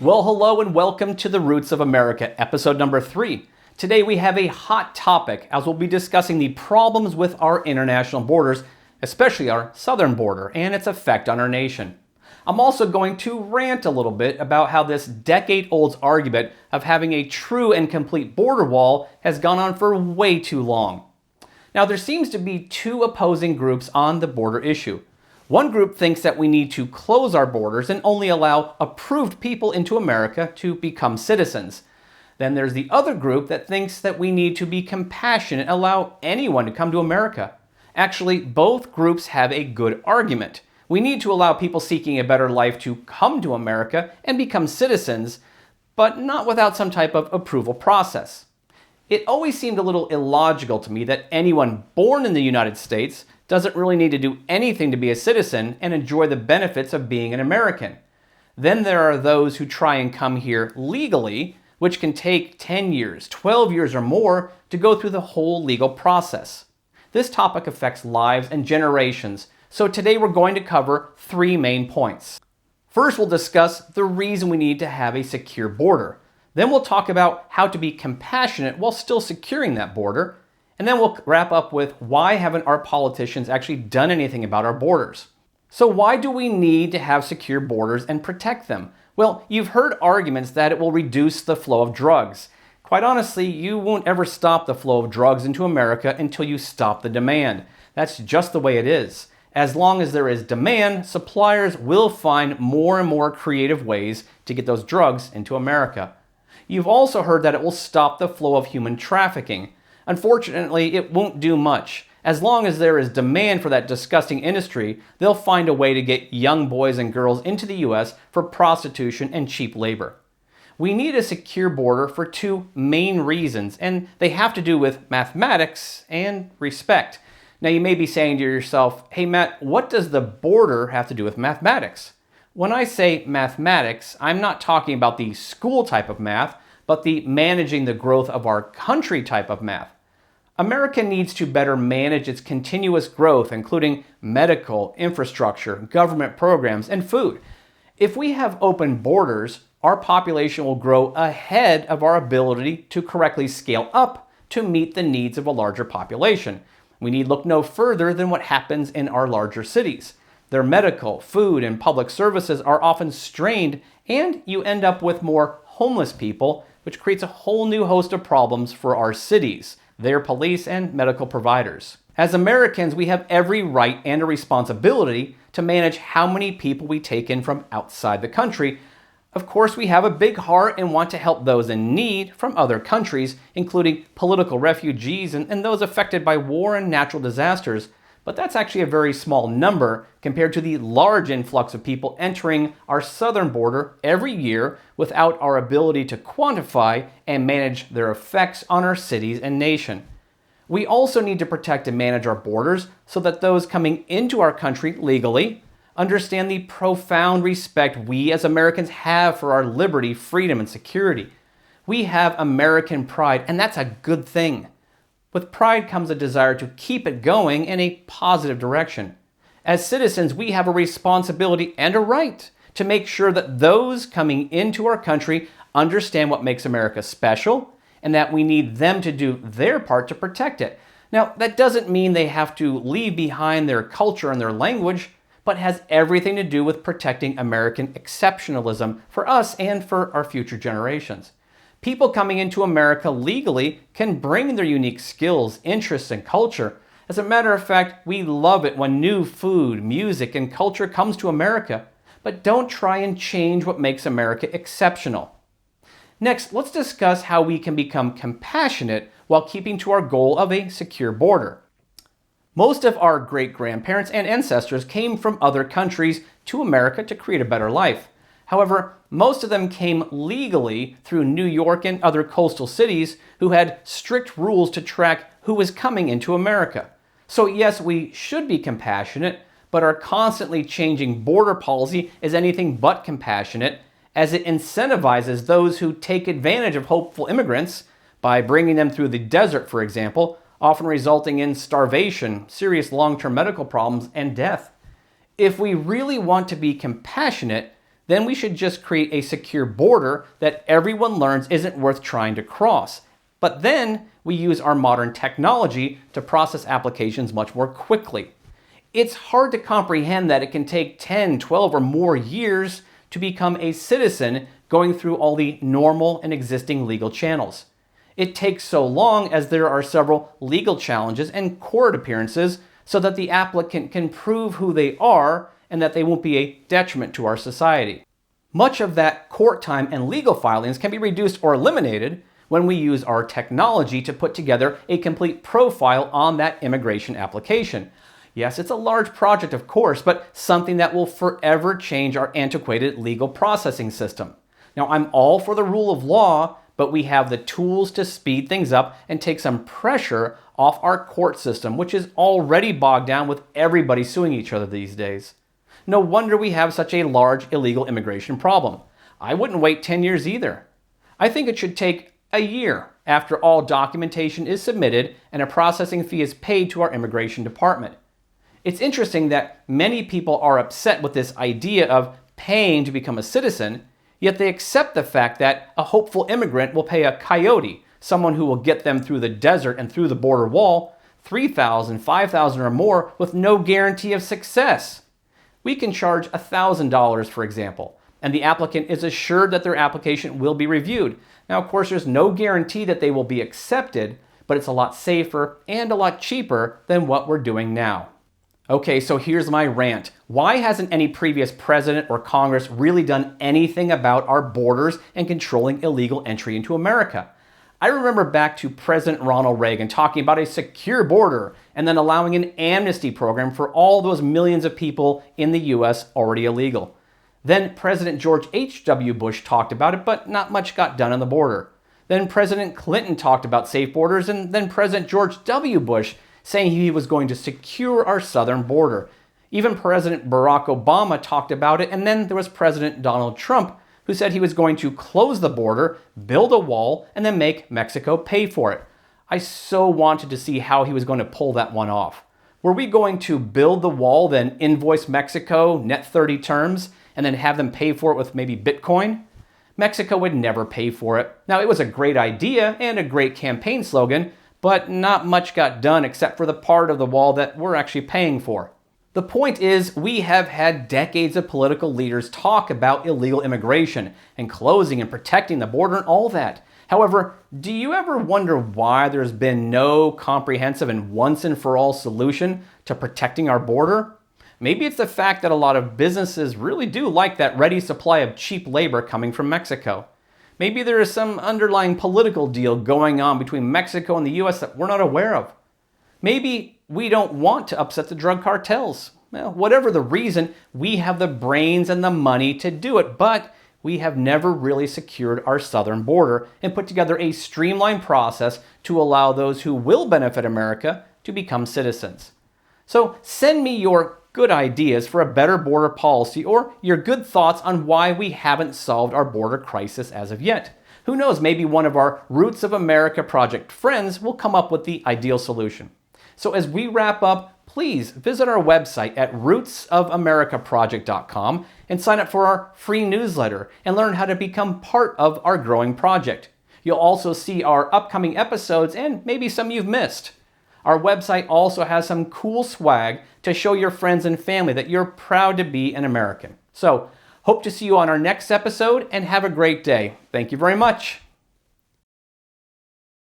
Well, hello and welcome to the Roots of America, episode number 3. Today we have a hot topic as we'll be discussing the problems with our international borders, especially our southern border, and its effect on our nation. I'm also going to rant a little bit about how this decade-old argument of having a true and complete border wall has gone on for way too long. Now, there seems to be two opposing groups on the border issue. One group thinks that we need to close our borders and only allow approved people into America to become citizens. Then there's the other group that thinks that we need to be compassionate and allow anyone to come to America. Actually, both groups have a good argument. We need to allow people seeking a better life to come to America and become citizens, but not without some type of approval process. It always seemed a little illogical to me that anyone born in the United States doesn't really need to do anything to be a citizen and enjoy the benefits of being an American. Then there are those who try and come here legally, which can take 10 years, 12 years or more to go through the whole legal process. This topic affects lives and generations, so today we're going to cover 3 main points. First, we'll discuss the reason we need to have a secure border. Then we'll talk about how to be compassionate while still securing that border. And then we'll wrap up with why haven't our politicians actually done anything about our borders? So why do we need to have secure borders and protect them? Well, you've heard arguments that it will reduce the flow of drugs. Quite honestly, you won't ever stop the flow of drugs into America until you stop the demand. That's just the way it is. As long as there is demand, suppliers will find more and more creative ways to get those drugs into America. You've also heard that it will stop the flow of human trafficking. Unfortunately, it won't do much. As long as there is demand for that disgusting industry, they'll find a way to get young boys and girls into the U.S. for prostitution and cheap labor. We need a secure border for 2 main reasons, and they have to do with mathematics and respect. Now, you may be saying to yourself, hey Matt, what does the border have to do with mathematics? When I say mathematics, I'm not talking about the school type of math, but the managing the growth of our country type of math. America needs to better manage its continuous growth, including medical, infrastructure, government programs, and food. If we have open borders, our population will grow ahead of our ability to correctly scale up to meet the needs of a larger population. We need look no further than what happens in our larger cities. Their medical, food, and public services are often strained, and you end up with more homeless people, which creates a whole new host of problems for our cities, their police, and medical providers. As Americans, we have every right and a responsibility to manage how many people we take in from outside the country. Of course, we have a big heart and want to help those in need from other countries, including political refugees and those affected by war and natural disasters. But that's actually a very small number compared to the large influx of people entering our southern border every year without our ability to quantify and manage their effects on our cities and nation. We also need to protect and manage our borders so that those coming into our country legally understand the profound respect we as Americans have for our liberty, freedom, and security. We have American pride, and that's a good thing. With pride comes a desire to keep it going in a positive direction. As citizens, we have a responsibility and a right to make sure that those coming into our country understand what makes America special and that we need them to do their part to protect it. Now, that doesn't mean they have to leave behind their culture and their language, but has everything to do with protecting American exceptionalism for us and for our future generations. People coming into America legally can bring their unique skills, interests, and culture. As a matter of fact, we love it when new food, music, and culture comes to America. But don't try and change what makes America exceptional. Next, let's discuss how we can become compassionate while keeping to our goal of a secure border. Most of our great-grandparents and ancestors came from other countries to America to create a better life. However, most of them came legally through New York and other coastal cities who had strict rules to track who was coming into America. So yes, we should be compassionate, but our constantly changing border policy is anything but compassionate, as it incentivizes those who take advantage of hopeful immigrants by bringing them through the desert, for example, often resulting in starvation, serious long-term medical problems, and death. If we really want to be compassionate, then we should just create a secure border that everyone learns isn't worth trying to cross. But then we use our modern technology to process applications much more quickly. It's hard to comprehend that it can take 10, 12, or more years to become a citizen going through all the normal and existing legal channels. It takes so long as there are several legal challenges and court appearances so that the applicant can prove who they are and that they won't be a detriment to our society. Much of that court time and legal filings can be reduced or eliminated when we use our technology to put together a complete profile on that immigration application. Yes, it's a large project, of course, but something that will forever change our antiquated legal processing system. Now, I'm all for the rule of law, but we have the tools to speed things up and take some pressure off our court system, which is already bogged down with everybody suing each other these days. No wonder we have such a large illegal immigration problem. I wouldn't wait 10 years either. I think it should take a year after all documentation is submitted and a processing fee is paid to our immigration department. It's interesting that many people are upset with this idea of paying to become a citizen, yet they accept the fact that a hopeful immigrant will pay a coyote, someone who will get them through the desert and through the border wall, $3,000, $5,000 or more with no guarantee of success. We can charge $1,000, for example, and the applicant is assured that their application will be reviewed. Now, of course, there's no guarantee that they will be accepted, but it's a lot safer and a lot cheaper than what we're doing now. Okay, so here's my rant. Why hasn't any previous president or Congress really done anything about our borders and controlling illegal entry into America? I remember back to President Ronald Reagan talking about a secure border and then allowing an amnesty program for all those millions of people in the US already illegal. Then President George H.W. Bush talked about it, but not much got done on the border. Then President Clinton talked about safe borders, and then President George W. Bush saying he was going to secure our southern border. Even President Barack Obama talked about it, and then there was President Donald Trump, who said he was going to close the border, build a wall, and then make Mexico pay for it. I so wanted to see how he was going to pull that one off. Were we going to build the wall, then invoice Mexico net 30 terms, and then have them pay for it with maybe Bitcoin? Mexico would never pay for it. Now, it was a great idea and a great campaign slogan, but not much got done except for the part of the wall that we're actually paying for. The point is, we have had decades of political leaders talk about illegal immigration and closing and protecting the border and all that. However, do you ever wonder why there's been no comprehensive and once and for all solution to protecting our border? Maybe it's the fact that a lot of businesses really do like that ready supply of cheap labor coming from Mexico. Maybe there is some underlying political deal going on between Mexico and the US that we're not aware of. Maybe we don't want to upset the drug cartels. Well, whatever the reason, we have the brains and the money to do it, but we have never really secured our southern border and put together a streamlined process to allow those who will benefit America to become citizens. So send me your good ideas for a better border policy or your good thoughts on why we haven't solved our border crisis as of yet. Who knows, maybe one of our Roots of America project friends will come up with the ideal solution. So as we wrap up, please visit our website at rootsofamericaproject.com and sign up for our free newsletter and learn how to become part of our growing project. You'll also see our upcoming episodes and maybe some you've missed. Our website also has some cool swag to show your friends and family that you're proud to be an American. So, hope to see you on our next episode and have a great day. Thank you very much.